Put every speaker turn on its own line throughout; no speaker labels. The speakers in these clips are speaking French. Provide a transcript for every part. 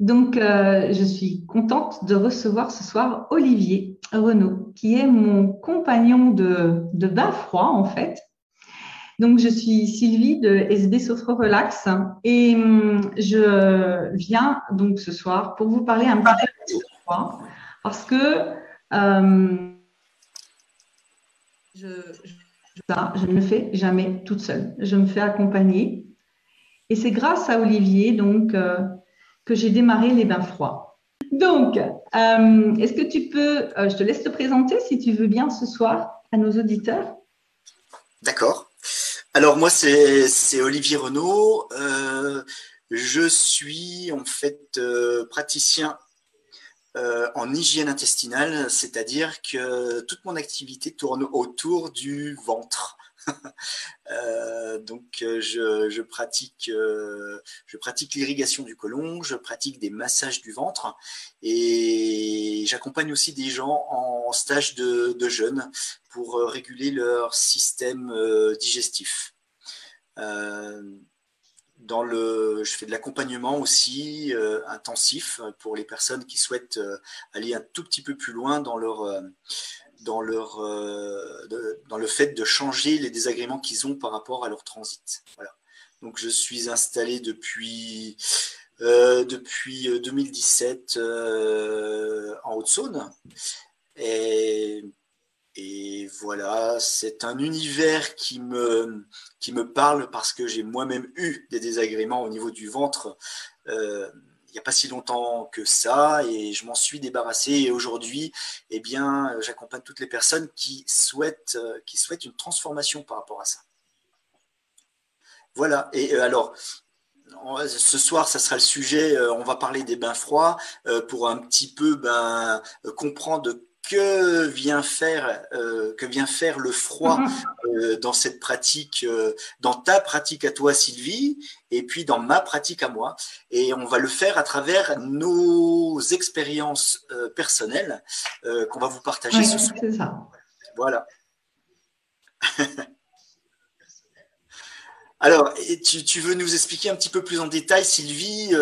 Donc, je suis contente de recevoir ce soir Olivier Renaud, qui est mon compagnon de bain froid, en fait. Donc, je suis Sylvie de SB Sophro Relax et je viens donc ce soir pour vous parler un petit peu de froid parce que je, je ne le fais jamais toute seule. Je me fais accompagner et c'est grâce à Olivier donc que j'ai démarré les bains froids. Donc, est-ce que tu peux, je te laisse te présenter si tu veux bien ce soir à nos auditeurs.
D'accord. Alors moi c'est Olivier Renaud. Je suis en fait praticien en hygiène intestinale, c'est-à-dire que toute mon activité tourne autour du ventre. Je pratique l'irrigation du côlon, je pratique des massages du ventre et j'accompagne aussi des gens en stage de jeûne pour réguler leur système digestif. Euh, je fais de l'accompagnement aussi intensif pour les personnes qui souhaitent aller un tout petit peu plus loin dans le fait de changer les désagréments qu'ils ont par rapport à leur transit. Voilà. Donc je suis installé depuis 2017 en Haute-Saône et voilà, c'est un univers qui me parle parce que j'ai moi-même eu des désagréments au niveau du ventre il n'y a pas si longtemps que ça et je m'en suis débarrassé. Et aujourd'hui, eh bien, j'accompagne toutes les personnes qui souhaitent une transformation par rapport à ça. Voilà. Et alors, ce soir, ça sera le sujet. On va parler des bains froids pour un petit peu comprendre que vient faire le froid dans cette pratique, dans ta pratique à toi, Sylvie, et puis dans ma pratique à moi. Et on va le faire à travers nos expériences personnelles qu'on va vous partager
Oui,
ce soir.
c'est ça.
Voilà. Alors, tu veux nous expliquer un petit peu plus en détail, Sylvie,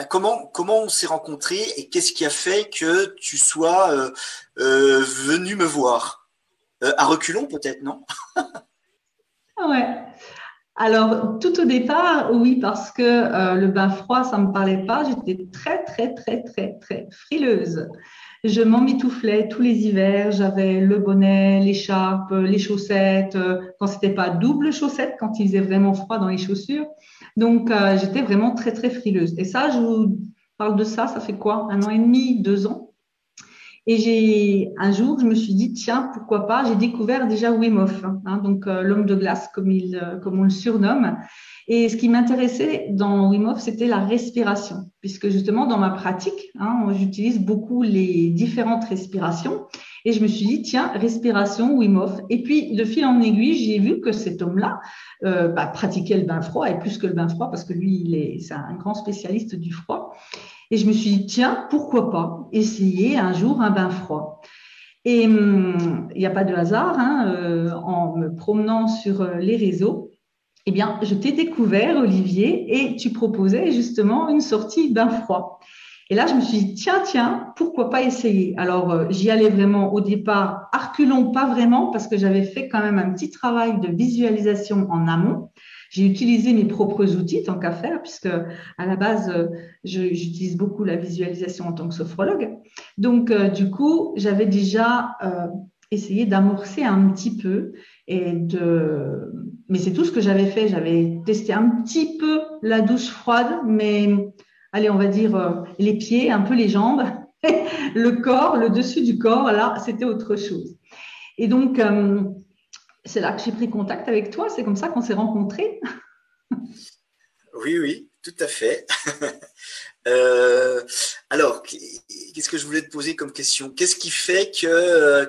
comment on s'est rencontrés et qu'est-ce qui a fait que tu sois venu me voir? À reculons peut-être, non?
Ouais. Alors, tout au départ, oui, parce que le bain froid, ça ne me parlait pas. J'étais très, très, très, très, très frileuse. Je m'emmitouflais tous les hivers. J'avais le bonnet, l'écharpe, les chaussettes. Quand c'était pas double chaussette, quand il faisait vraiment froid dans les chaussures. Donc, j'étais vraiment très, très frileuse. Et ça, je vous parle de ça, ça fait quoi? Un an et demi, 2 ans. Et un jour, je me suis dit, tiens, pourquoi pas, j'ai découvert déjà Wim Hof, hein, donc l'homme de glace, comme on le surnomme. Et ce qui m'intéressait dans Wim Hof, c'était la respiration, puisque justement, dans ma pratique, hein, j'utilise beaucoup les différentes respirations. Et je me suis dit, tiens, respiration, Wim Hof. Et puis, de fil en aiguille, j'ai vu que cet homme-là pratiquait le bain froid, et plus que le bain froid, parce que lui, c'est un grand spécialiste du froid. Et je me suis dit, tiens, pourquoi pas essayer un jour un bain froid. Et il n'y a pas de hasard, hein, en me promenant sur les réseaux, eh bien, je t'ai découvert, Olivier, et tu proposais justement une sortie bain froid. Et là, je me suis dit, tiens, pourquoi pas essayer? Alors, j'y allais vraiment au départ, à reculons pas vraiment, parce que j'avais fait quand même un petit travail de visualisation en amont. J'ai utilisé mes propres outils tant qu'à faire, puisque à la base, j'utilise beaucoup la visualisation en tant que sophrologue. Donc, du coup, j'avais déjà essayé d'amorcer un petit peu mais c'est tout ce que j'avais fait. J'avais testé un petit peu la douche froide, mais allez, on va dire les pieds, un peu les jambes, le corps, le dessus du corps, là, c'était autre chose. Et donc, c'est là que j'ai pris contact avec toi. C'est comme ça qu'on s'est rencontrés.
Oui, oui, tout à fait. Euh, alors, qu'est-ce que je voulais te poser comme question? Qu'est-ce qui fait que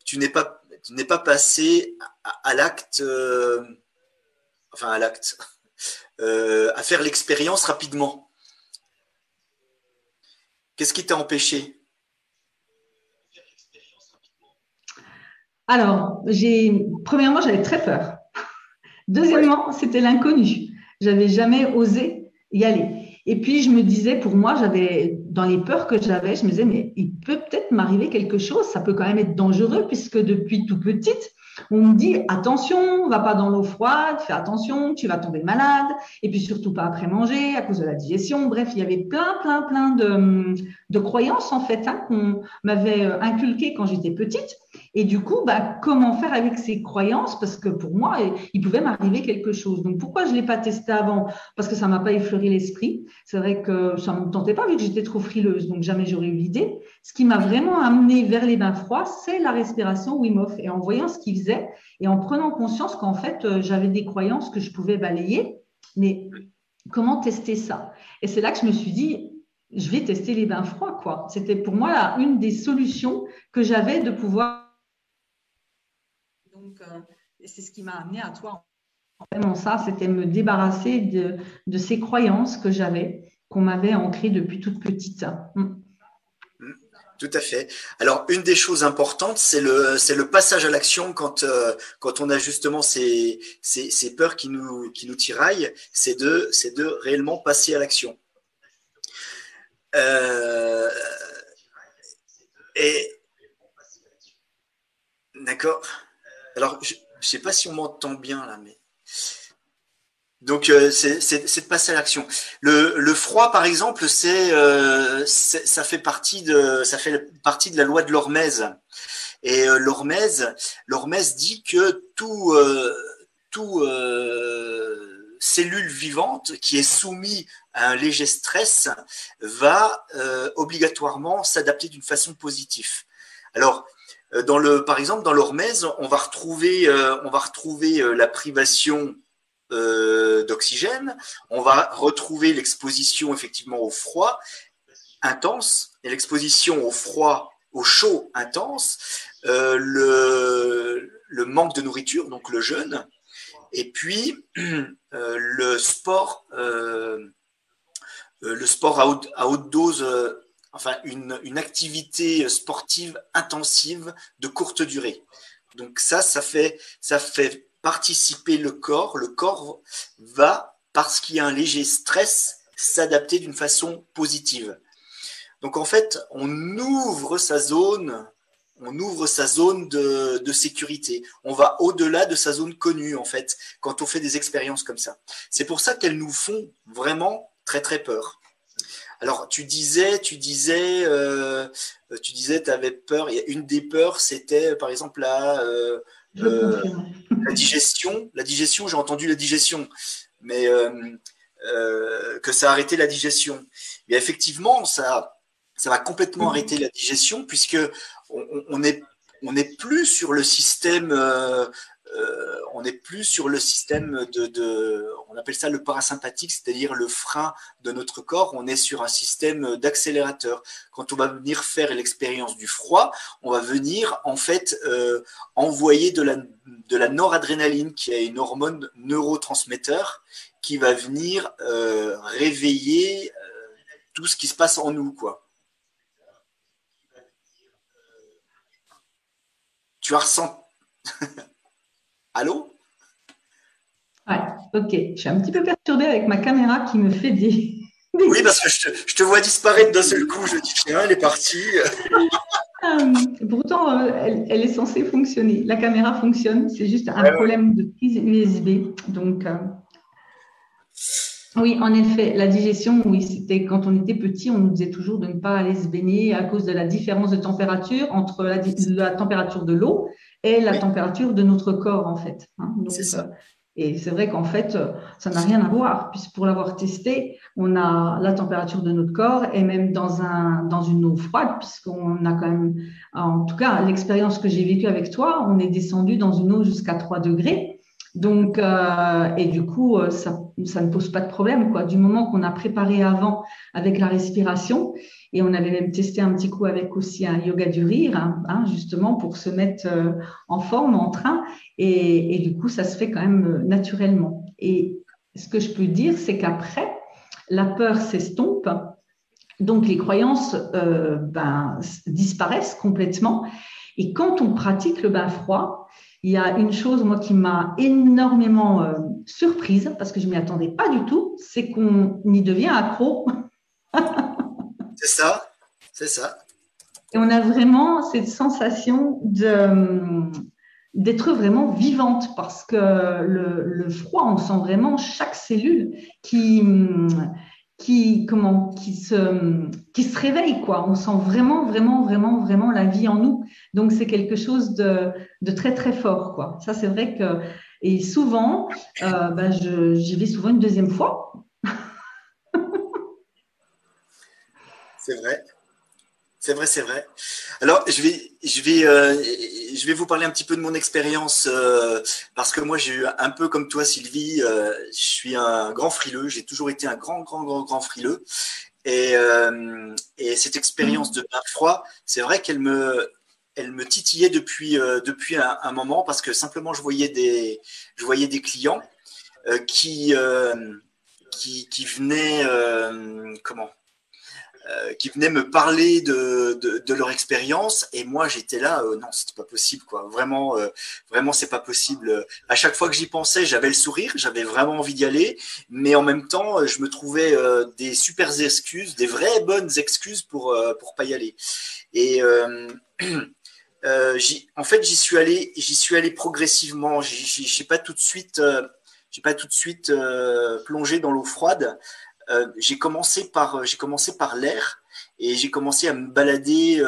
tu n'es pas passé à l'acte, enfin à l'acte, à faire l'expérience rapidement? Qu'est-ce qui t'a empêché?
Alors, premièrement, j'avais très peur.
Ouais.
Deuxièmement, c'était l'inconnu. J'avais jamais osé. y aller. Et puis, je me disais, pour moi, dans les peurs que j'avais, je me disais, mais il peut peut-être m'arriver quelque chose, ça peut quand même être dangereux, puisque depuis tout petite, on me dit, attention, va pas dans l'eau froide, fais attention, tu vas tomber malade, et puis surtout pas après manger, à cause de la digestion. Bref, il y avait plein de croyances, en fait, hein, qu'on m'avait inculquées quand j'étais petite. Et du coup, comment faire avec ces croyances? Parce que pour moi, il pouvait m'arriver quelque chose. Donc, pourquoi je ne l'ai pas testé avant? Parce que ça ne m'a pas effleuré l'esprit. C'est vrai que ça ne me tentait pas vu que j'étais trop frileuse. Donc, jamais j'aurais eu l'idée. Ce qui m'a vraiment amené vers les bains froids, c'est la respiration Wim Hof. Et en voyant ce qu'il faisait et en prenant conscience qu'en fait, j'avais des croyances que je pouvais balayer. Mais comment tester ça? Et c'est là que je me suis dit, je vais tester les bains froids, quoi. C'était pour moi là, une des solutions que j'avais de pouvoir. Donc, c'est ce qui m'a amené à toi. Vraiment ça, c'était me débarrasser de ces croyances que j'avais, qu'on m'avait ancrées depuis toute petite.
Tout à fait. Alors, une des choses importantes, c'est le passage à l'action quand on a justement ces peurs qui nous tiraillent, c'est de réellement passer à l'action. Et d'accord. Alors, je ne sais pas si on m'entend bien là, mais donc c'est de passer à l'action. Le froid, par exemple, ça fait partie de la loi de l'Hormèse. Et l'Hormèse dit que tout cellule vivante qui est soumise à un léger stress va obligatoirement s'adapter d'une façon positive. Alors, par exemple, dans l'Hormèse, on va retrouver la privation d'oxygène, on va retrouver l'exposition effectivement au froid intense et l'exposition au chaud intense, le manque de nourriture, donc le jeûne, et puis le sport à haute dose, enfin une activité sportive intensive de courte durée. Donc ça fait participer le corps. Le corps va, parce qu'il y a un léger stress, s'adapter d'une façon positive. Donc en fait, on ouvre sa zone de sécurité. On va au-delà de sa zone connue, en fait, quand on fait des expériences comme ça. C'est pour ça qu'elles nous font vraiment très très peur. Alors tu disais, tu avais peur. Une des peurs, c'était par exemple la digestion. La digestion, j'ai entendu la digestion, mais que ça a arrêté la digestion. Et effectivement, ça va complètement arrêter la digestion puisque on n'est plus sur le système. On n'est plus sur le système on appelle ça le parasympathique, c'est-à-dire le frein de notre corps. On est sur un système d'accélérateur. Quand on va venir faire l'expérience du froid, on va venir en fait envoyer de la noradrénaline, qui est une hormone neurotransmetteur, qui va venir réveiller tout ce qui se passe en nous, quoi. Tu as ressenti... Allô?
Ouais, ok. Je suis un petit peu perturbée avec ma caméra qui me fait des...
Oui, parce que je te vois disparaître d'un seul coup. Je dis, tiens, elle est partie.
Pourtant, elle est censée fonctionner. La caméra fonctionne. C'est juste un problème de prise USB. Donc, oui, en effet, la digestion, oui, c'était quand on était petit, on nous disait toujours de ne pas aller se baigner à cause de la différence de température entre la température de l'eau et la température de notre corps, en fait. Hein. Donc,
c'est ça.
Et c'est vrai qu'en fait, ça n'a rien à voir, puisque pour l'avoir testé, on a la température de notre corps et même dans une eau froide, puisqu'on a quand même, en tout cas, l'expérience que j'ai vécue avec toi, on est descendu dans une eau jusqu'à 3 degrés. Donc, et du coup, ça ne pose pas de problème, quoi. Du moment qu'on a préparé avant avec la respiration, et on avait même testé un petit coup avec aussi un yoga du rire, hein, justement pour se mettre en forme, en train, et du coup, ça se fait quand même naturellement. Et ce que je peux dire, c'est qu'après, la peur s'estompe, donc les croyances disparaissent complètement. Et quand on pratique le bain froid, il y a une chose, moi, qui m'a énormément surprise, parce que je ne m'y attendais pas du tout, c'est qu'on y devient accro.
C'est ça, c'est ça.
Et on a vraiment cette sensation d'être vraiment vivante, parce que le froid, on sent vraiment chaque cellule qui se réveille, quoi. On sent vraiment, vraiment, vraiment, vraiment la vie en nous. Donc, c'est quelque chose de très, très fort, quoi. Ça, c'est vrai que, et souvent, j'y vais souvent une deuxième fois.
C'est vrai. C'est vrai, c'est vrai. Alors, je vais vous parler un petit peu de mon expérience parce que moi, j'ai eu un peu comme toi, Sylvie. Je suis un grand frileux. J'ai toujours été un grand, grand, grand, grand frileux. Et cette expérience de bain froid, c'est vrai elle me titillait depuis un moment parce que simplement, je voyais des clients euh, qui, euh, qui venaient, comment? Qui venaient me parler de leur expérience et moi j'étais là non c'était pas possible quoi vraiment vraiment c'est pas possible à chaque fois que j'y pensais j'avais le sourire j'avais vraiment envie d'y aller mais en même temps je me trouvais des super excuses des vraies bonnes excuses pour pas y aller et en fait j'y suis allé progressivement j'ai pas tout de suite j'ai pas tout de suite plongé dans l'eau froide j'ai commencé par l'air et j'ai commencé à me balader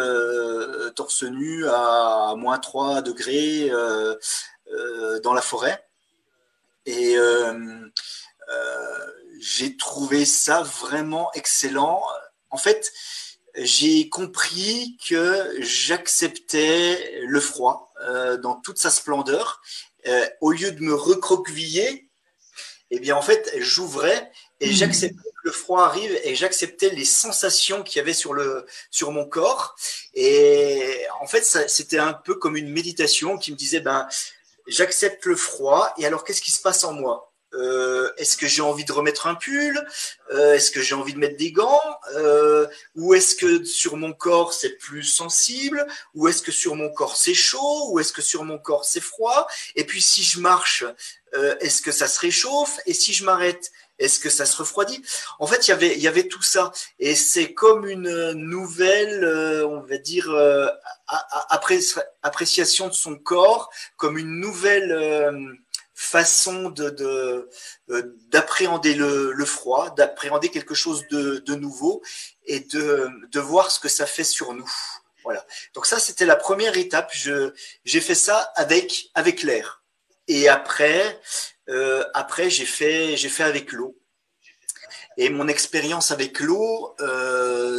torse nu à moins 3 degrés dans la forêt. Et j'ai trouvé ça vraiment excellent. En fait, j'ai compris que j'acceptais le froid dans toute sa splendeur. Au lieu de me recroqueviller, eh bien, en fait, j'ouvrais et j'acceptais que le froid arrive et j'acceptais les sensations qu'il y avait sur mon corps. Et en fait, c'était un peu comme une méditation qui me disait, ben, j'accepte le froid et alors qu'est-ce qui se passe en moi? Est-ce que j'ai envie de remettre un pull? Est-ce que j'ai envie de mettre des gants? Ou est-ce que sur mon corps c'est plus sensible? Ou est-ce que sur mon corps c'est chaud? Ou est-ce que sur mon corps c'est froid? Et puis si je marche, est-ce que ça se réchauffe? Et si je m'arrête, est-ce que ça se refroidit? En fait, il y avait tout ça. Et c'est comme une nouvelle, on va dire, appréciation de son corps, comme une nouvelle façon d'appréhender le froid, d'appréhender quelque chose de nouveau et de voir ce que ça fait sur nous. Voilà. Donc ça, c'était la première étape. J'ai fait ça avec l'air. Et après j'ai fait avec l'eau. Et mon expérience avec l'eau,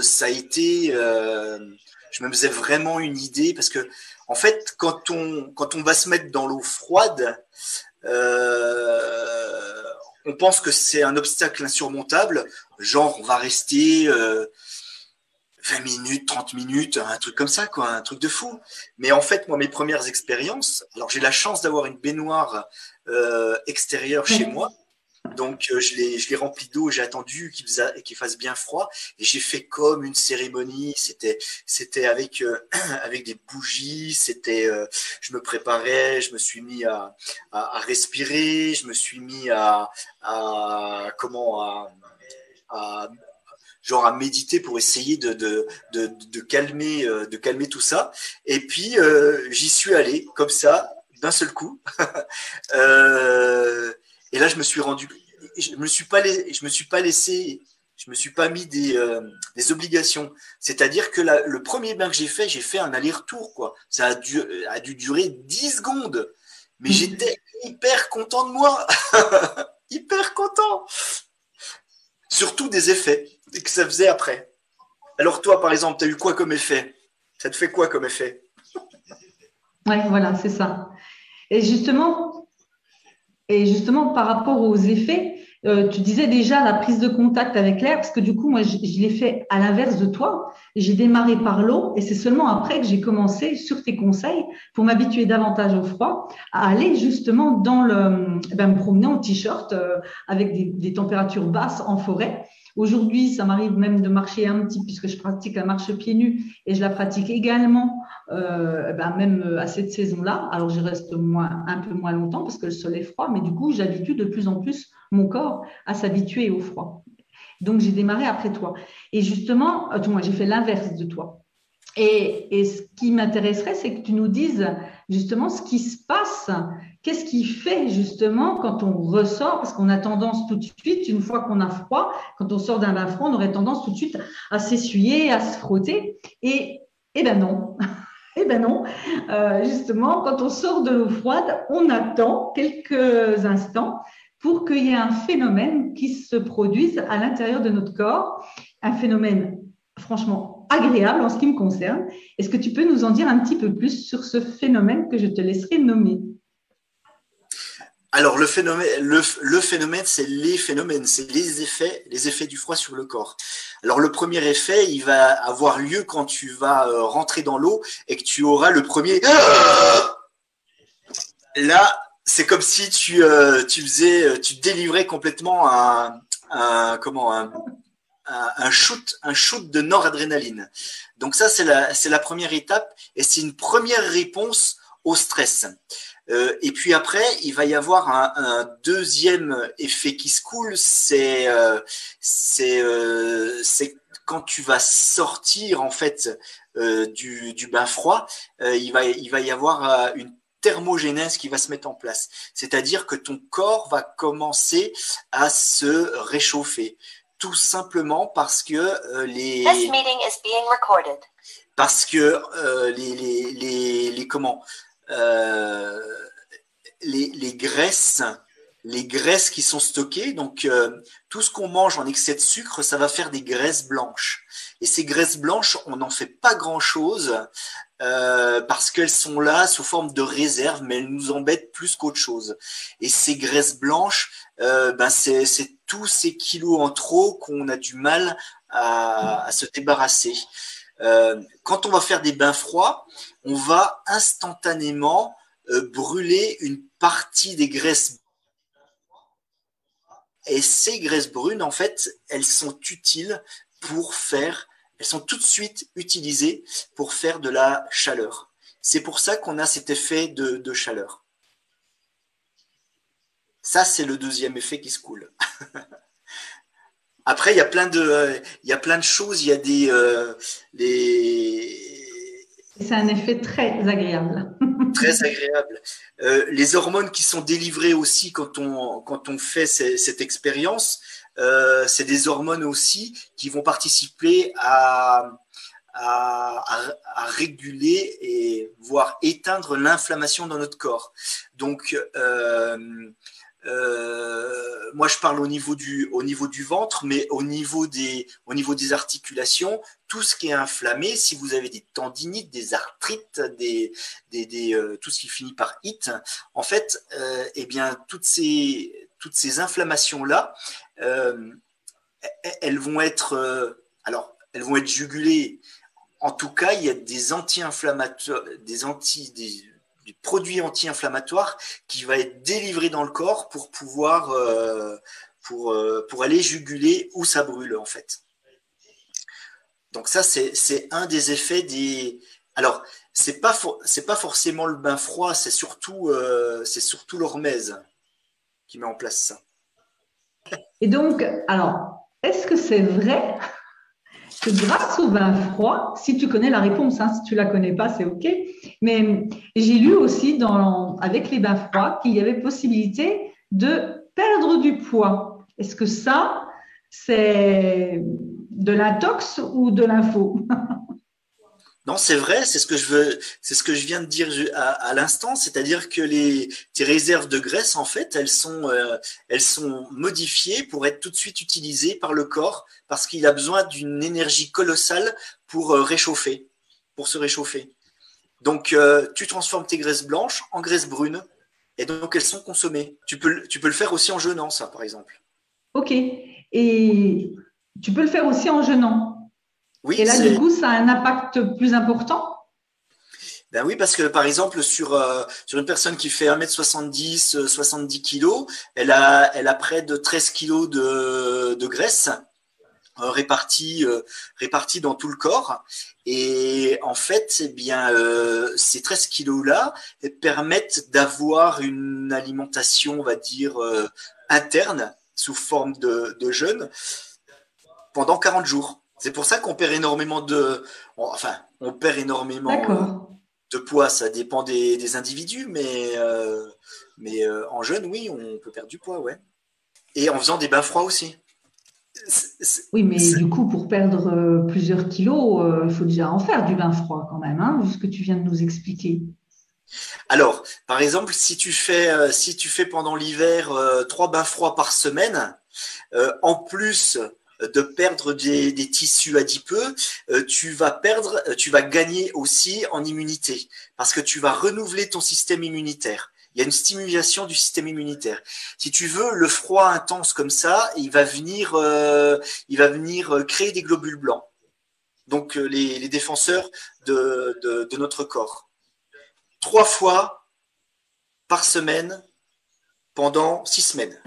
ça a été, je me faisais vraiment une idée parce que, en fait, quand on va se mettre dans l'eau froide, on pense que c'est un obstacle insurmontable, genre on va rester 20 minutes, 30 minutes, un truc comme ça, quoi, un truc de fou. Mais en fait, moi, mes premières expériences, alors j'ai la chance d'avoir une baignoire extérieure chez moi. Donc, je l'ai rempli d'eau, j'ai attendu qu'il fasse bien froid et j'ai fait comme une cérémonie. C'était avec, avec des bougies, je me préparais, je me suis mis à respirer, je me suis mis comment, à, genre à méditer pour essayer de calmer tout ça. Et puis, j'y suis allé comme ça, d'un seul coup. Et là, je me suis pas laissé, je me suis pas mis des obligations. C'est-à-dire que le premier bain que j'ai fait un aller-retour, quoi. Ça a dû durer 10 secondes. Mais j'étais hyper content de moi. Hyper content. Surtout des effets que ça faisait après. Alors toi, par exemple, tu as eu quoi comme effet? Ça te fait quoi comme effet?
Ouais, voilà, c'est ça. Et justement, Et justement, par rapport aux effets, tu disais déjà la prise de contact avec l'air, parce que du coup, moi, je l'ai fait à l'inverse de toi. J'ai démarré par l'eau et c'est seulement après que j'ai commencé, sur tes conseils, pour m'habituer davantage au froid, à aller justement me promener en t-shirt avec des températures basses en forêt. Aujourd'hui, ça m'arrive même de marcher un petit, puisque je pratique la marche pieds nus et je la pratique également même à cette saison-là. Alors, je reste un peu moins longtemps parce que le sol est froid, mais du coup, j'habitue de plus en plus mon corps à s'habituer au froid. Donc, j'ai démarré après toi. Et justement, moi, j'ai fait l'inverse de toi. Et ce qui m'intéresserait, c'est que tu nous dises justement ce qui se passe. Qu'est-ce qui fait justement quand on ressort? Parce qu'on a tendance tout de suite, une fois qu'on a froid, quand on sort d'un bain froid, on aurait tendance tout de suite à s'essuyer, à se frotter. Et ben non. Eh ben non, justement, quand on sort de l'eau froide, on attend quelques instants pour qu'il y ait un phénomène qui se produise à l'intérieur de notre corps, un phénomène franchement agréable en ce qui me concerne. Est-ce que tu peux nous en dire un petit peu plus sur ce phénomène que je te laisserai nommer?
Alors le phénomène, c'est les effets du froid sur le corps. Alors le premier effet, il va avoir lieu quand tu vas rentrer dans l'eau et que tu auras le premier. Là, c'est comme si tu délivrais complètement un shoot de noradrénaline. Donc ça, c'est la première étape et c'est une première réponse au stress. Et puis après, il va y avoir un deuxième effet qui se coule, c'est quand tu vas sortir en fait du bain froid, il va y avoir une thermogénèse qui va se mettre en place. C'est-à-dire que ton corps va commencer à se réchauffer. Tout simplement parce que les graisses qui sont stockées, donc tout ce qu'on mange en excès de sucre, ça va faire des graisses blanches. Et ces graisses blanches, on n'en fait pas grand-chose parce qu'elles sont là sous forme de réserve, mais elles nous embêtent plus qu'autre chose. Et ces graisses blanches, c'est tous ces kilos en trop qu'on a du mal à se débarrasser. Quand on va faire des bains froids, on va instantanément brûler une partie des graisses. Et ces graisses brunes, en fait, elles sont tout de suite utilisées pour faire de la chaleur. C'est pour ça qu'on a cet effet de chaleur. Ça, c'est le deuxième effet qui se coule. Après, il y a plein de choses. Il y a
C'est un effet très agréable.
Très agréable. Les hormones qui sont délivrées aussi quand on fait cette expérience, c'est des hormones aussi qui vont participer à réguler et voire éteindre l'inflammation dans notre corps. Donc, moi je parle au niveau du ventre, mais au niveau des articulations, tout ce qui est inflammé, si vous avez des tendinites, des arthrites, tout ce qui finit par it, en fait, eh bien toutes ces inflammations là, elles vont être jugulées. En tout cas, il y a des anti-inflammatoires, des produits anti-inflammatoires qui va être délivré dans le corps pour pouvoir pour aller juguler où ça brûle en fait. Donc ça c'est un des effets des. Alors c'est pas forcément le bain froid, c'est surtout l'hormèse qui met en place ça.
Et donc alors est-ce que c'est vrai que grâce au bain froid, si tu connais la réponse, hein, si tu ne la connais pas, c'est OK. Mais j'ai lu aussi avec les bains froids qu'il y avait possibilité de perdre du poids. Est-ce que ça, c'est de l'intox ou de l'info?
Non, c'est vrai, c'est ce que je viens de dire à l'instant, c'est-à-dire que tes réserves de graisse, en fait, elles sont modifiées pour être tout de suite utilisées par le corps parce qu'il a besoin d'une énergie colossale pour se réchauffer. Donc, tu transformes tes graisses blanches en graisses brunes et donc elles sont consommées. Tu peux le faire aussi en jeûnant, ça, par exemple.
OK. Et tu peux le faire aussi en jeûnant.
Oui,
et là, du coup, ça a un impact plus important?
Ben oui, parce que par exemple, sur une personne qui fait 1m70, 70 kg, elle a près de 13 kg de graisse. répartis dans tout le corps. Et en fait, eh bien, ces 13 kilos-là permettent d'avoir une alimentation, on va dire, interne, sous forme de jeûne, pendant 40 jours. C'est pour ça qu'on perd énormément on perd énormément
D'accord.
de poids. Ça dépend des individus, mais en jeûne, oui, on peut perdre du poids, ouais. Et en faisant des bains froids aussi.
Oui, mais du coup, pour perdre plusieurs kilos, il faut déjà en faire du bain froid quand même, hein, vu ce que tu viens de nous expliquer.
Alors, par exemple, si tu fais pendant l'hiver 3 bains froids par semaine, en plus de perdre des tissus adipeux, tu vas gagner aussi en immunité parce que tu vas renouveler ton système immunitaire. Il y a une stimulation du système immunitaire. Si tu veux, le froid intense comme ça, il va venir créer des globules blancs. Donc les défenseurs de notre corps. 3 fois par semaine pendant 6 semaines.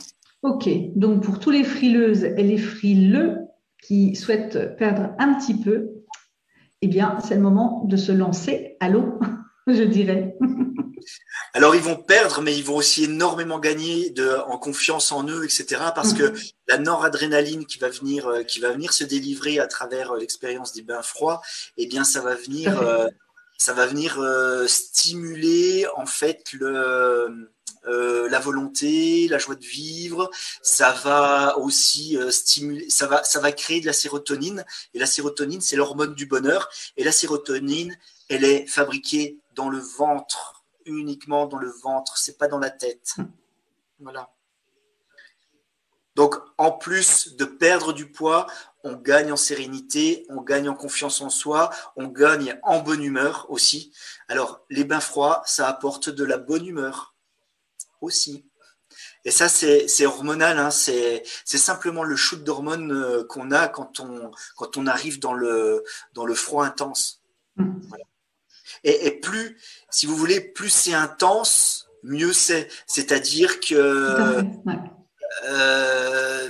Ok, donc pour tous les frileuses et les frileux qui souhaitent perdre un petit peu, eh bien, c'est le moment de se lancer à l'eau, je dirais.
Alors ils vont perdre, mais ils vont aussi énormément gagner en confiance en eux, etc. Parce que la noradrénaline qui va venir se délivrer à travers l'expérience des bains froids, eh bien ça va venir stimuler en fait la volonté, la joie de vivre. Ça va aussi stimuler, ça va créer de la sérotonine. Et la sérotonine, c'est l'hormone du bonheur. Et la sérotonine, elle est fabriquée dans le ventre, uniquement dans le ventre. C'est pas dans la tête. Voilà. Donc, en plus de perdre du poids, on gagne en sérénité, on gagne en confiance en soi, on gagne en bonne humeur aussi. Alors, les bains froids, ça apporte de la bonne humeur aussi. Et ça, c'est hormonal, hein. C'est simplement le shoot d'hormones qu'on a quand on arrive dans le froid intense. Voilà. Et plus, si vous voulez, plus c'est intense, mieux c'est. C'est-à-dire que
Tout à fait. Ouais.
euh,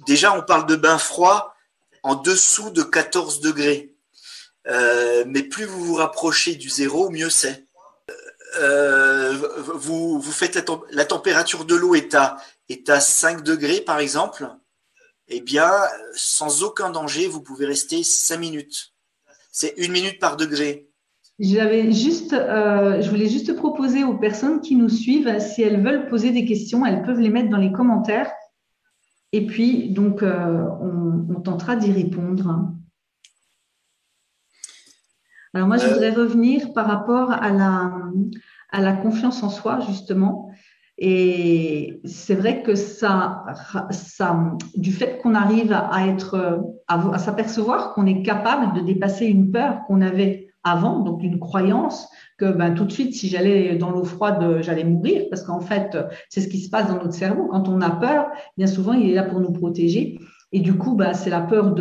déjà, on parle de bain froid en dessous de 14 degrés. Mais plus vous vous rapprochez du zéro, mieux c'est. Vous faites la température de l'eau est à 5 degrés, par exemple. Eh bien, sans aucun danger, vous pouvez rester 5 minutes. C'est 1 minute par degré.
Je voulais juste proposer aux personnes qui nous suivent, si elles veulent poser des questions, elles peuvent les mettre dans les commentaires. Et puis, donc, on tentera d'y répondre. Alors, moi, je voudrais revenir par rapport à la confiance en soi, justement. Et c'est vrai que du fait qu'on arrive à s'apercevoir qu'on est capable de dépasser une peur qu'on avait avant, donc une croyance que tout de suite, si j'allais dans l'eau froide, j'allais mourir, parce qu'en fait, c'est ce qui se passe dans notre cerveau. Quand on a peur, bien souvent, il est là pour nous protéger. Et du coup, c'est la peur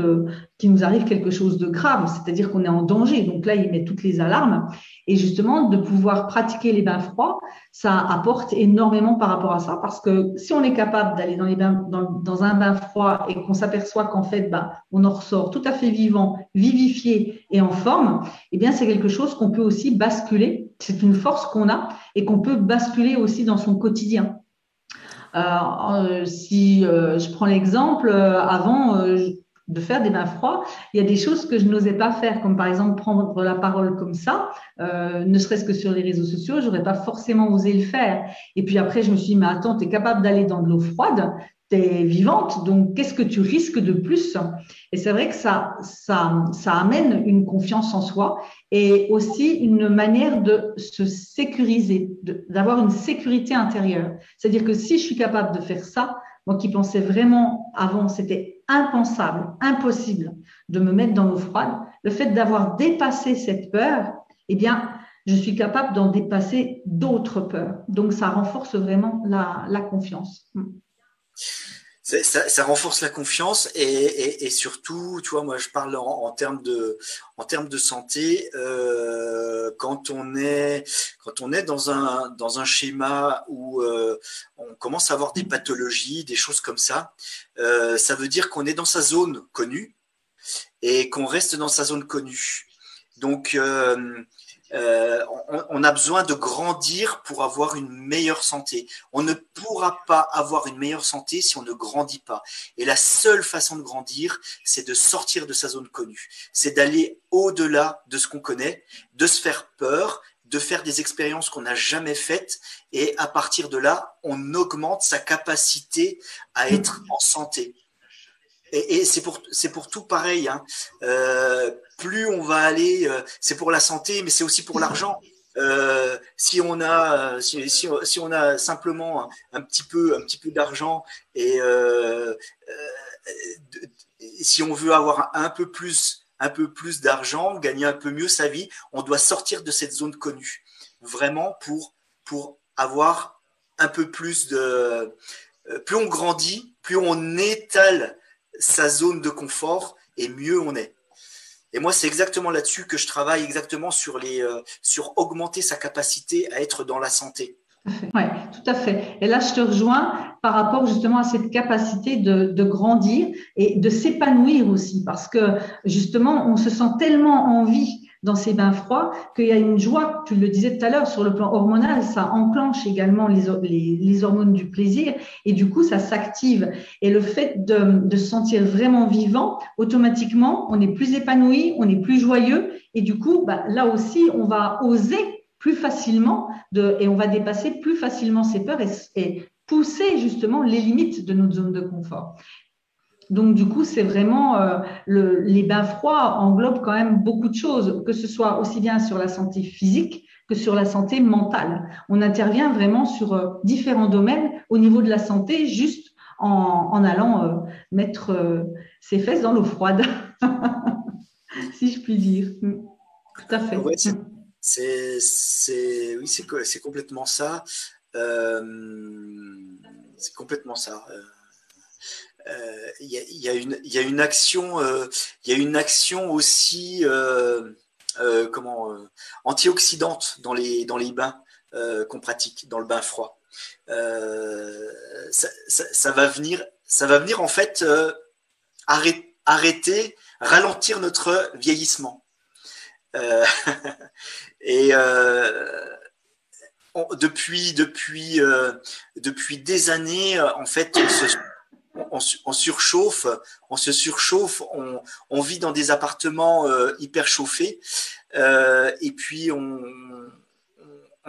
qu'il nous arrive quelque chose de grave, c'est-à-dire qu'on est en danger. Donc là, il met toutes les alarmes. Et justement, de pouvoir pratiquer les bains froids, ça apporte énormément par rapport à ça, parce que si on est capable d'aller dans un bain froid et qu'on s'aperçoit qu'en fait, on en ressort tout à fait vivant, vivifié et en forme, eh bien, c'est quelque chose qu'on peut aussi basculer. C'est une force qu'on a et qu'on peut basculer aussi dans son quotidien. Si je prends l'exemple, avant de faire des bains froids, il y a des choses que je n'osais pas faire, comme par exemple prendre la parole comme ça, ne serait-ce que sur les réseaux sociaux, je n'aurais pas forcément osé le faire. Et puis après, je me suis dit, mais attends, tu es capable d'aller dans de l'eau froide, tu es vivante, donc qu'est-ce que tu risques de plus? Et c'est vrai que ça amène une confiance en soi et aussi une manière de se sécuriser, d'avoir une sécurité intérieure. C'est-à-dire que si je suis capable de faire ça, moi qui pensais vraiment avant, c'était impensable, impossible de me mettre dans l'eau froide, le fait d'avoir dépassé cette peur, eh bien, je suis capable d'en dépasser d'autres peurs. Donc, ça renforce vraiment la confiance.
Ça renforce la confiance et surtout, tu vois, moi je parle en en termes de santé. Quand on est dans un schéma où on commence à avoir des pathologies, des choses comme ça veut dire qu'on est dans sa zone connue et qu'on reste dans sa zone connue. Donc, on a besoin de grandir pour avoir une meilleure santé. On ne pourra pas avoir une meilleure santé si on ne grandit pas. Et la seule façon de grandir, c'est de sortir de sa zone connue. C'est d'aller au-delà de ce qu'on connaît, de se faire peur, de faire des expériences qu'on n'a jamais faites. Et à partir de là, on augmente sa capacité à être en santé. Et c'est pour tout pareil. Hein. Plus on va aller, c'est pour la santé, mais c'est aussi pour l'argent. Si on a simplement un petit peu d'argent et si on veut avoir un peu plus d'argent, gagner un peu mieux sa vie, on doit sortir de cette zone connue, vraiment pour avoir un peu plus de. Plus on grandit, plus on étale sa zone de confort et mieux on est. Et moi, c'est exactement là-dessus que je travaille, exactement sur augmenter sa capacité à être dans la santé.
Oui, tout à fait. Et là, je te rejoins par rapport justement à cette capacité de grandir et de s'épanouir aussi, parce que justement, on se sent tellement en vie dans ces bains froids qu'il y a une joie, tu le disais tout à l'heure, sur le plan hormonal, ça enclenche également les hormones du plaisir et du coup, ça s'active. Et le fait de se sentir vraiment vivant, automatiquement, on est plus épanoui, on est plus joyeux et du coup, bah, là aussi, on va oser plus facilement et on va dépasser plus facilement ses peurs et pousser justement les limites de notre zone de confort. Donc, du coup, c'est vraiment les bains froids englobent quand même beaucoup de choses, que ce soit aussi bien sur la santé physique que sur la santé mentale. On intervient vraiment sur différents domaines au niveau de la santé, juste en allant mettre ses fesses dans l'eau froide, si je puis dire. Tout à fait.
Ouais, oui, c'est complètement ça. Euh, c'est complètement ça. Il y a une action, il y a une action aussi comment antioxydante dans les bains qu'on pratique, dans le bain froid. Ça va venir en fait arrêter, ralentir notre vieillissement. Euh, et depuis des années, en fait, on se surchauffe, on vit dans des appartements hyper chauffés, et puis en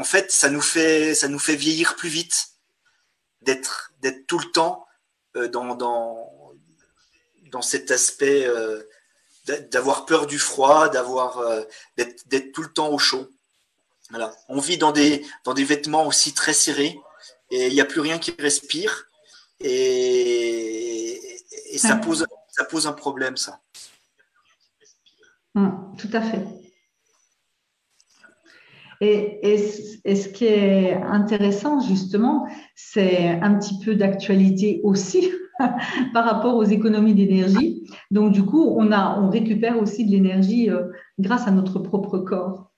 fait, ça nous fait vieillir plus vite, d'être tout le temps dans cet aspect d'avoir peur du froid, d'être tout le temps au chaud. Voilà. On vit dans des vêtements aussi très serrés et il n'y a plus rien qui respire et ça pose un problème, ça.
Tout à fait. Et ce qui est intéressant, justement, c'est un petit peu d'actualité aussi par rapport aux économies d'énergie. Donc, du coup, on récupère aussi de l'énergie grâce à notre propre corps.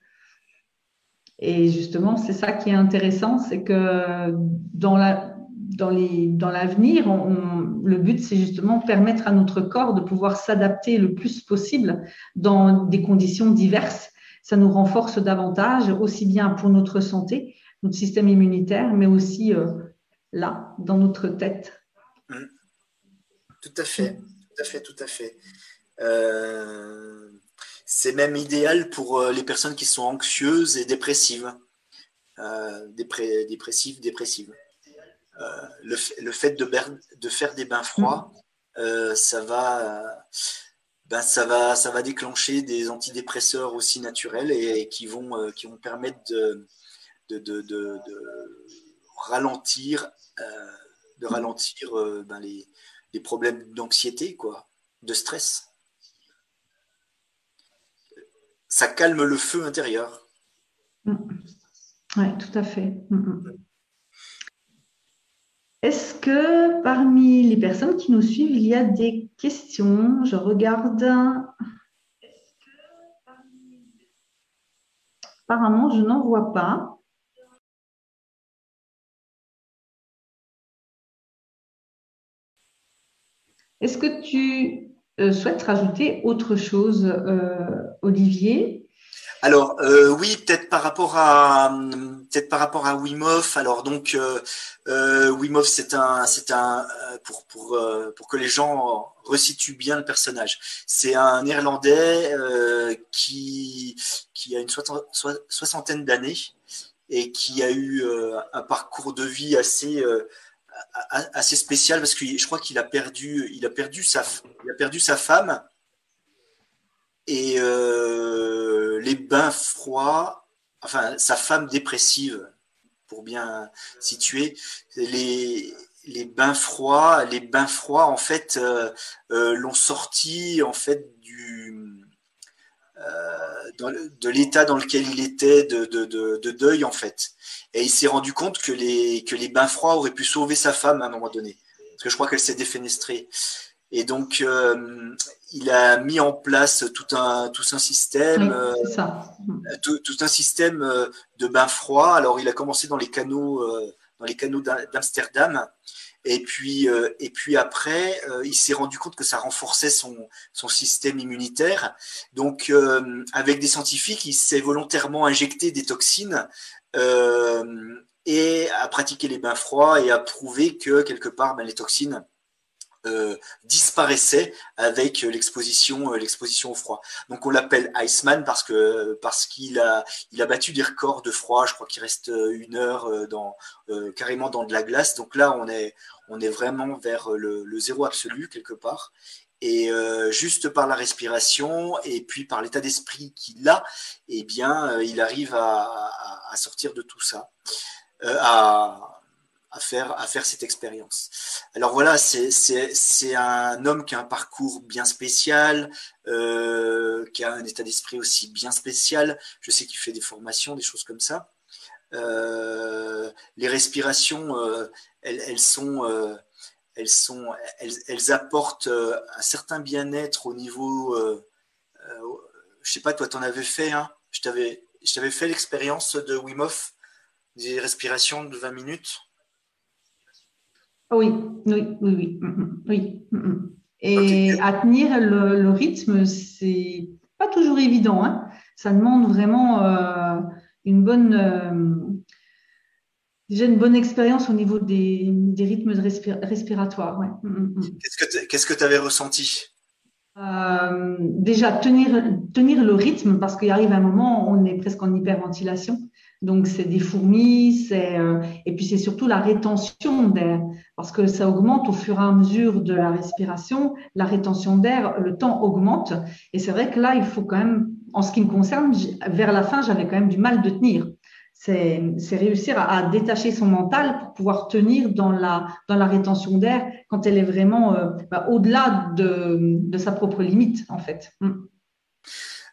Et justement, c'est ça qui est intéressant, c'est que dans l'avenir, le but, c'est justement permettre à notre corps de pouvoir s'adapter le plus possible dans des conditions diverses. Ça nous renforce davantage, aussi bien pour notre santé, notre système immunitaire, mais aussi là, dans notre tête.
Tout à fait, tout à fait, tout à fait. C'est même idéal pour les personnes qui sont anxieuses et dépressives. Dépressives. Le fait de faire des bains froids, ça va déclencher des antidépresseurs aussi naturels et qui vont permettre de ralentir, les problèmes d'anxiété, quoi, de stress. Ça calme le feu intérieur.
Oui, tout à fait. Est-ce que parmi les personnes qui nous suivent, il y a des questions? Je regarde. Apparemment, je n'en vois pas. Est-ce que tu souhaites rajouter autre chose, Olivier?
Alors oui, peut-être par rapport à Wim Hof. Alors donc Wim Hof, c'est un pour que les gens resituent bien le personnage. C'est un Néerlandais qui a une soixantaine d'années et qui a eu un parcours de vie assez spécial parce que je crois qu'il a perdu sa femme et les bains froids, enfin sa femme dépressive, pour bien situer, les bains froids en fait l'ont sorti en fait de l'état dans lequel il était de deuil en fait. Et il s'est rendu compte que les bains froids auraient pu sauver sa femme à un moment donné, parce que je crois qu'elle s'est défenestrée. Et donc, il a mis en place tout un
Oui,
système,
c'est ça.
tout un système de bain froid. Alors, il a commencé dans les canaux d'Amsterdam. Et puis après, il s'est rendu compte que ça renforçait son système immunitaire. Donc, avec des scientifiques, il s'est volontairement injecté des toxines et a pratiqué les bains froids et a prouvé que quelque part, les toxines disparaissait avec l'exposition au froid. Donc on l'appelle Iceman parce qu'il a battu des records de froid. Je crois qu'il reste 1 heure carrément dans de la glace. Donc là on est vraiment vers le zéro absolu quelque part. Et juste par la respiration et puis par l'état d'esprit qu'il a, eh bien, il arrive à sortir de tout ça, à faire cette expérience. Alors voilà, c'est un homme qui a un parcours bien spécial, qui a un état d'esprit aussi bien spécial. Je sais qu'il fait des formations, des choses comme ça. Les respirations, elles apportent un certain bien-être au niveau. Je sais pas, toi, t'en avais fait, hein? Je t'avais fait l'expérience de Wim Hof, des respirations de 20 minutes.
Oui, oui, oui, oui, oui.
Ok.
Et à tenir le rythme, c'est pas toujours évident, hein. Ça demande vraiment une bonne, déjà une bonne expérience au niveau des rythmes respiratoires. Ouais.
Qu'est-ce que tu avais ressenti?
Déjà, tenir le rythme, parce qu'il arrive un moment où on est presque en hyperventilation. Donc, c'est des fourmis, et puis c'est surtout la rétention d'air, parce que ça augmente au fur et à mesure de la respiration. La rétention d'air, le temps augmente. Et c'est vrai que là, il faut quand même, en ce qui me concerne, vers la fin, j'avais quand même du mal de tenir. C'est réussir à détacher son mental pour pouvoir tenir dans la rétention d'air quand elle est vraiment au-delà de sa propre limite, en fait.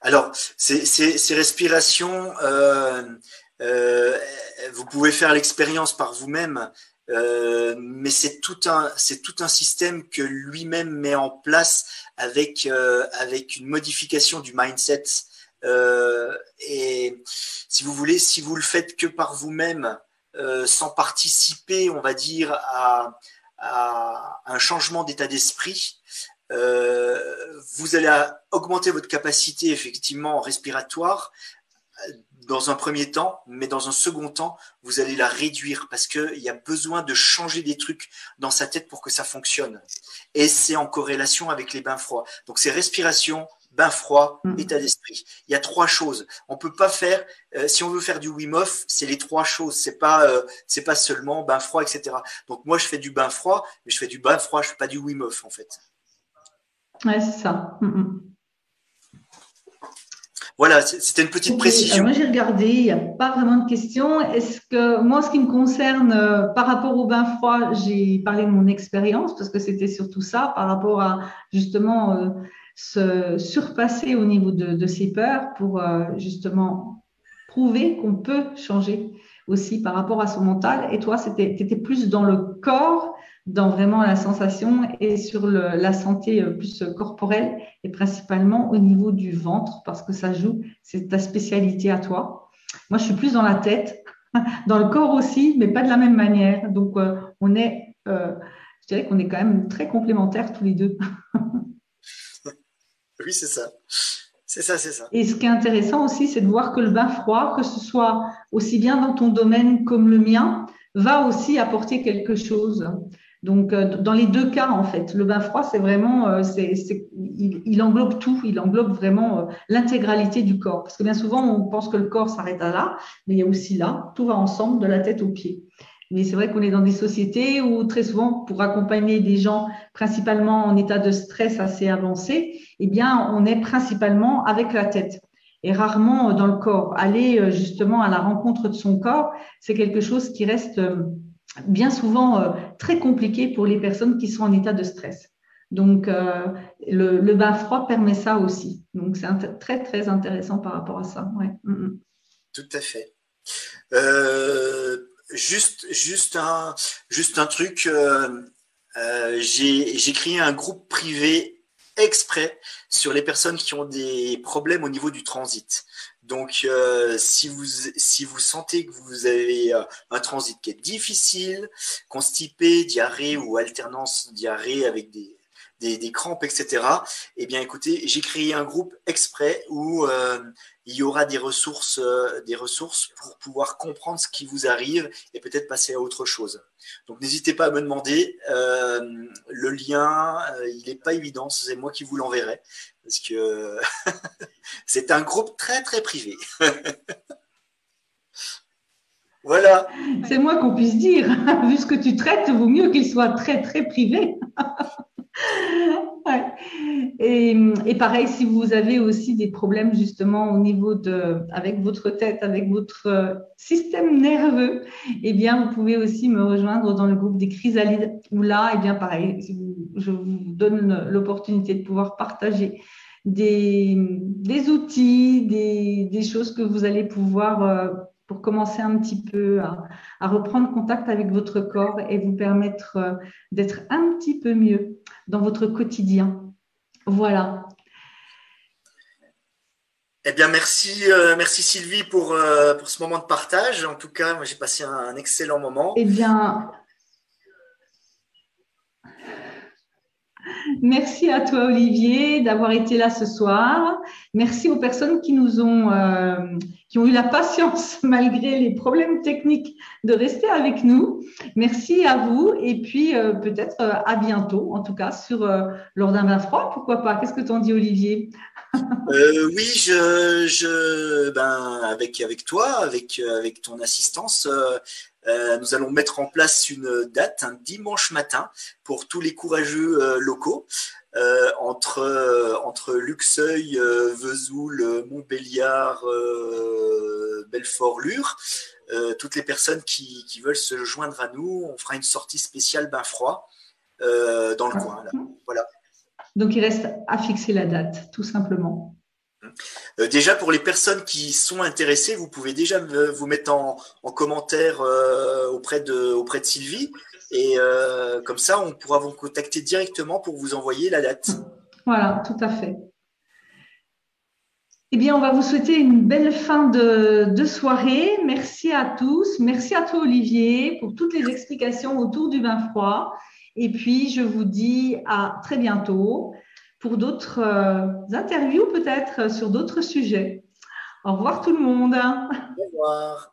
Alors, ces respirations, euh, vous pouvez faire l'expérience par vous-même, mais c'est tout un système que lui-même met en place avec une modification du mindset. Et si vous voulez, si vous le faites que par vous-même, sans participer, on va dire, à un changement d'état d'esprit, vous allez augmenter votre capacité effectivement respiratoire dans un premier temps, mais dans un second temps, vous allez la réduire parce qu'il y a besoin de changer des trucs dans sa tête pour que ça fonctionne. Et c'est en corrélation avec les bains froids. Donc c'est respiration, bain froid, état d'esprit. Il y a 3 choses. On peut pas faire, si on veut faire du Wim Hof, c'est les 3 choses. C'est pas seulement bain froid, etc. Donc moi je fais du bain froid, mais je fais du bain froid, je fais pas du Wim Hof en fait.
Ouais, c'est ça.
Voilà, c'était une petite
Ok,
précision.
moi j'ai regardé, il n'y a pas vraiment de questions. Est-ce que moi, ce qui me concerne par rapport au bain froid, j'ai parlé de mon expérience parce que c'était surtout ça par rapport à justement se surpasser au niveau de ses peurs pour justement prouver qu'on peut changer. aussi par rapport à son mental. Et toi, tu étais plus dans le corps, dans vraiment la sensation et sur la santé plus corporelle et principalement au niveau du ventre parce que ça joue, c'est ta spécialité à toi. Moi, je suis plus dans la tête, dans le corps aussi, mais pas de la même manière. Donc, je dirais qu'on est quand même très complémentaires tous les deux.
Oui, c'est ça. C'est ça, c'est ça.
Et ce qui est intéressant aussi, c'est de voir que le bain froid, que ce soit aussi bien dans ton domaine comme le mien, va aussi apporter quelque chose. Donc, dans les deux cas, en fait, le bain froid, c'est vraiment, il englobe tout, il englobe vraiment l'intégralité du corps. Parce que bien souvent, on pense que le corps s'arrête à là, mais il y a aussi là, tout va ensemble, de la tête aux pieds. Mais c'est vrai qu'on est dans des sociétés où très souvent, pour accompagner des gens principalement en état de stress assez avancé, eh bien, on est principalement avec la tête et rarement dans le corps. Aller justement à la rencontre de son corps, c'est quelque chose qui reste bien souvent très compliqué pour les personnes qui sont en état de stress. Donc, le bain froid permet ça aussi. Donc, c'est très, très intéressant par rapport à ça. Ouais.
Tout à fait. Euh, juste un truc. J'ai créé un groupe privé exprès sur les personnes qui ont des problèmes au niveau du transit. Donc, si vous sentez que vous avez un transit qui est difficile, constipé, diarrhée ou alternance diarrhée avec des crampes, etc., eh bien, écoutez, j'ai créé un groupe exprès où il y aura des ressources pour pouvoir comprendre ce qui vous arrive et peut-être passer à autre chose. Donc, n'hésitez pas à me demander. Le lien, il n'est pas évident. C'est moi qui vous l'enverrai parce que c'est un groupe très, très privé. Voilà.
C'est moi qu'on puisse dire. Vu ce que tu traites, vaut mieux qu'il soit très, très privé. Ouais. Et pareil, si vous avez aussi des problèmes justement au niveau avec votre tête, avec votre système nerveux, eh bien, vous pouvez aussi me rejoindre dans le groupe des Chrysalides, où là, eh bien, pareil, je vous donne l'opportunité de pouvoir partager des outils, des choses que vous allez pouvoir, pour commencer un petit peu à reprendre contact avec votre corps et vous permettre d'être un petit peu mieux dans votre quotidien. Voilà.
Eh bien, merci Sylvie pour ce moment de partage. En tout cas, moi, j'ai passé un excellent moment.
Eh bien, merci à toi, Olivier, d'avoir été là ce soir. Merci aux personnes qui ont eu la patience, malgré les problèmes techniques, de rester avec nous. Merci à vous. Et puis, peut-être à bientôt, en tout cas, lors d'un bain froid. Pourquoi pas? Qu'est-ce que t'en dis, Olivier?
Oui, avec toi, avec ton assistance, nous allons mettre en place une date, un dimanche matin, pour tous les courageux locaux, entre Luxeuil, Vesoul, Montbéliard, Belfort, Lure. Toutes les personnes qui veulent se joindre à nous, on fera une sortie spéciale bain froid dans le coin. Là. Voilà.
Donc, il reste à fixer la date, tout simplement.
Déjà, pour les personnes qui sont intéressées, vous pouvez déjà vous mettre en commentaire auprès de Sylvie. Et comme ça, on pourra vous contacter directement pour vous envoyer la date.
Voilà, tout à fait. Eh bien, on va vous souhaiter une belle fin de soirée. Merci à tous. Merci à toi, Olivier, pour toutes les explications autour du bain froid. Et puis, je vous dis à très bientôt pour d'autres interviews, peut-être sur d'autres sujets. Au revoir tout le monde.
Au revoir.